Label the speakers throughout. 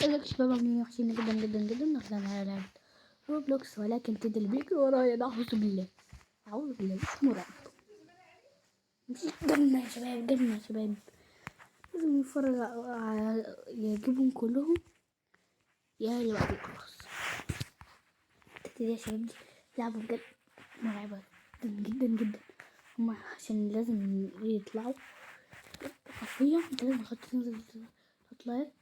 Speaker 1: ازيك يا شباب عاملين وحشين جدا جدا جدا. اهلا على لعبة روبلوكس، ولكن كده اللي بيجري ورايا ده اعوذ بالله اعوذ بالله اسمه رعب. مش جنة يا شباب، جنة يا شباب. لازم نتفرج يجيبهم كلهم يا اللي بقى خلاص. يا شباب دي لعبة بجد مرعبة جدا جدا جدا. هما عشان لازم يطلعوا حرفيا انت لازم تحط لايك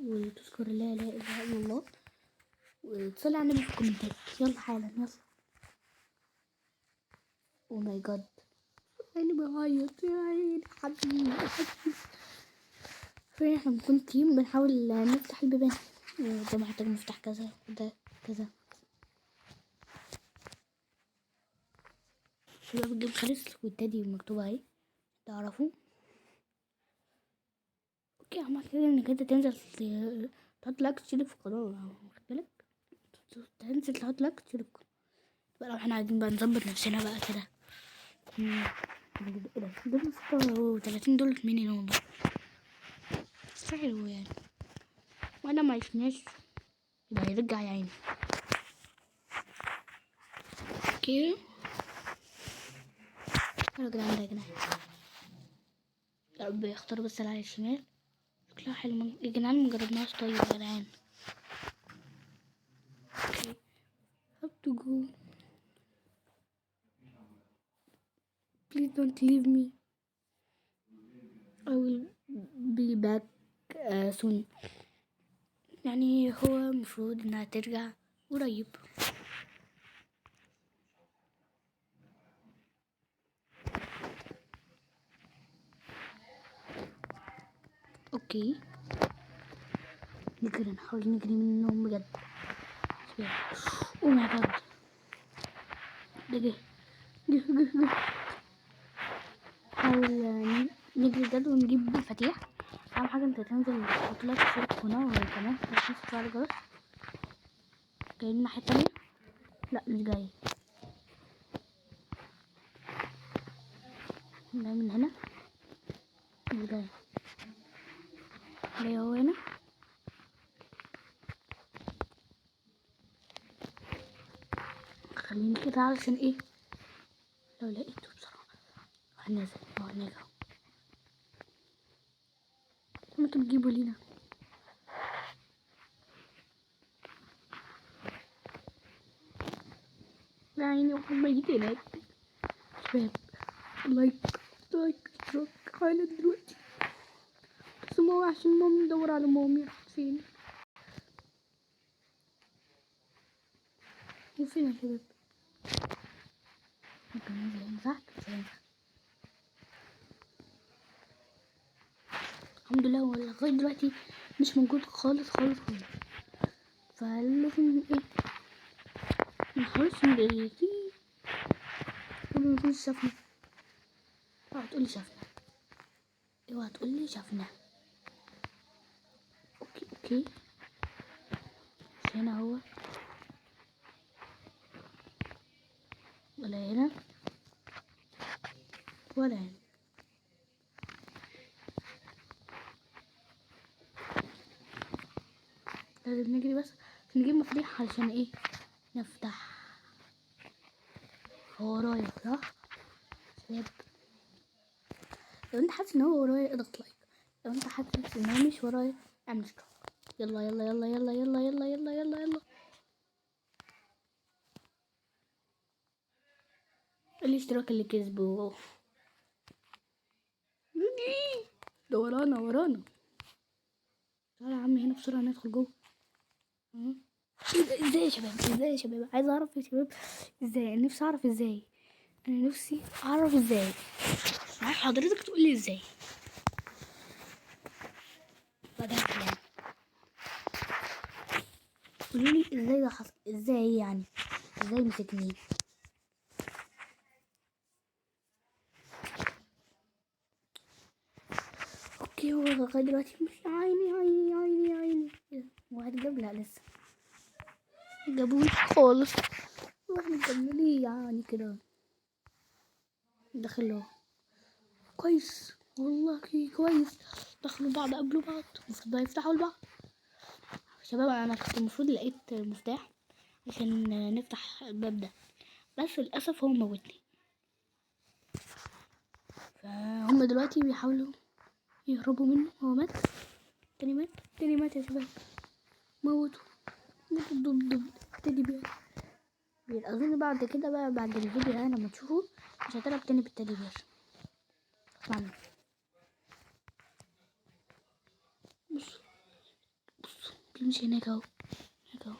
Speaker 1: وتذكر لا اله الا الله وتصلي على النبي في الكومنتات. يلا حالا يلا. او ماي جاد عيني بعيط يا عيني حبيبي. فين احنا بنكون تيم بنحاول نفتح البيبان. ده محتاج نفتح كذا وده كذا. شباب الجيم خلص والتادي مكتوبة اهي تعرفوا. اوكي عملت كده انك انت تنزل تحط لايك تشترك في القناة. واخد بالك تنزل تحط لايك تشترك في القناة بقى لو احنا عايزين بقى نظبط نفسنا بقى كده. دول 36 دول منين والله حلو يعني. وانا ما عشناش يبقى يرجع يا عيني. اوكي يا جدعان ده يا جدعان يا رب يختار بس على الشمال. شكلها حلو يا جدعان، مجربناش طيب يا جدعان. اوكي have to go please don't leave me I will be back soon. يعني هو المفروض انها ترجع قريب. اوكي نجري، نحاول نجري منهم بجد. او ماي جاد ده جه نحاول نجري بجد ونجيب مفاتيح. اهم حاجه انت تنزل تحط لك صوره قناه وكمان تنزل تفعل الجرس. جاي من الناحيه التانية، لا مش جاي من هنا، مش جاي هو هنا. خليني كده علشان ايه لو لقيته بسرعه هنزل او هنرجع. ما انتوا بتجيبوا لينا يا عيني واحد ميت هناك. شباب لايك اشتراك حالا دلوقتي. بس ماما عشان ماما ندور على مامي راحت فين وفين يا شباب. ممكن ننزل هنا تحت مش هينفع. الحمد لله هو لغاية دلوقتي مش موجود خالص خالص خالص. فلازم ايه منحاولش نلاقيه. ما يكونش شافنا. اوعى تقولي شافنا، اوعى تقولي شافنا. اوكي مش هنا هو ولا هنا ولا هنا. لازم نجري بس نجيب مفاتيح علشان ايه نفتح. هو ورايا صح شباب؟ لو انت حاسس ان هو ورايا اضغط لايك، لو انت حاسس ان هو مش ورايا اعمل اشتراك. يلا يلا يلا يلا يلا يلا يلا يلا يلا. الاشتراك اللي كسبه ده ورانا. تعالى يا عم هنا بسرعة ندخل جوه. ازاي يا شباب عايز اعرف يا شباب ازاي. انا نفسي اعرف ازاي، انا نفسي اعرف ازاي. عايز حضرتك تقول لي ازاي بجد يعني. قولوا لي ازاي ده حصل، ازاي يعني ازاي مسكني. اوكي هو لغاية دلوقتي مش عيني واحد جاب لا لسه جابوش خالص. واحنا مكملين يعني كده دخلوا كويس والله كويس. دخلوا بعض قبلوا بعض المفروض بقى يفتحوا لبعض. شباب انا كنت المفروض لقيت مفتاح عشان نفتح الباب ده، بس للاسف هو موتني. فهم دلوقتي بيحاولوا يهربوا منه. هو مات، تاني مات، تاني مات يا شباب. موتوا دب تاني بير. اظن بعد كده بقى بعد الفيديو ده لما تشوفوا مش هتلعب تاني بالتاني بير. اسمعني، بص بيمشي هناك اهو، هناك اهو،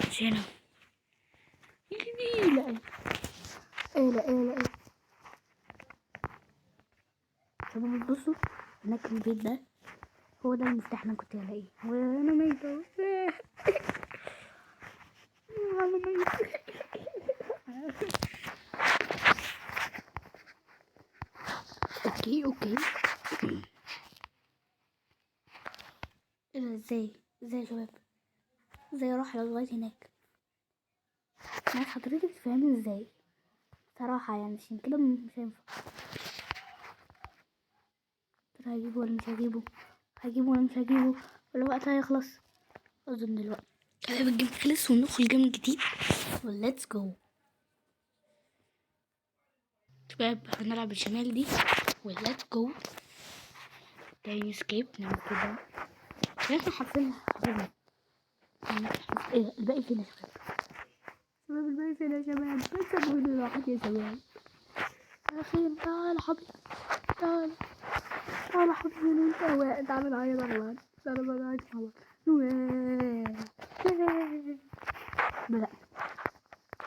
Speaker 1: مش هنا. لا لا لا شباب بصوا، هناك البيت ده هو ده المفتاح اللي كنت هلاقيه، وانا ميتة انا ميتة. اوكي ايه ده؟ ازاي يا شباب؟ ازاي اروح لغاية هناك؟ ناس حضرتك تفهمني ازاي صراحة يعني، عشان كده مش هينفع. ترى هجيبه ولا مش هجيبه؟ هجيبه ولا مش هجيبه؟ ولا وقت هيخلص؟ اظن الوقت شباب الجيم خلص وندخل جيم جديد. وليتس جو شباب، هنلعب الشمال دي. وليتس جو تاني سكيب. نعمل كده، احنا حافظينها. ايه ده؟ الباقي فين يا شباب؟ الباقي فين يا شباب؟ بس سيبوني راحت يا شباب. اخيرا تعال حبيبي، تعال حبيبي انت واقع. تعال نعيط على بعض، تعال نعيط على بعض. بدأ.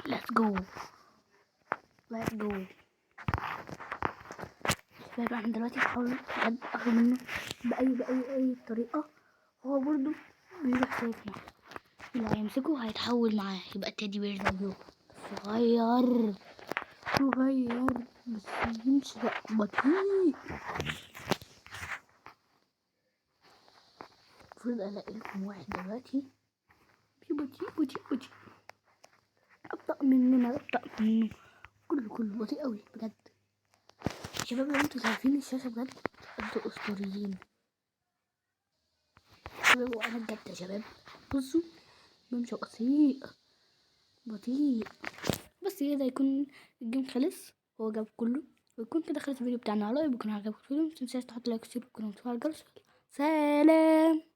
Speaker 1: Let's go. شباب احنا دلوقتي بنحاول بجد اخد منه بأي طريقة. هو برضو بيروح شايفنا، لو هيمسكه هيتحول معاه يبقى تيدي بير زيه صغير بس يمشي بطيء. المفروض الاقي لكم واحد دلوقتي بطيء ابطأ مننا، كله بطيء قوي بجد. شباب لو انتوا شايفين الشاشة بجد انتوا اسطوريين شباب، وانا بجد يا شباب بصوا بمشي بطيء. بس كده يكون الجيم خلص، هو جاب كله، ويكون كده خلص الفيديو بتاعنا. على رأيي بيكون عجبكم الفيديو، متنساش تحط لايك وتشترك في القناة وتفعل الجرس. سلام.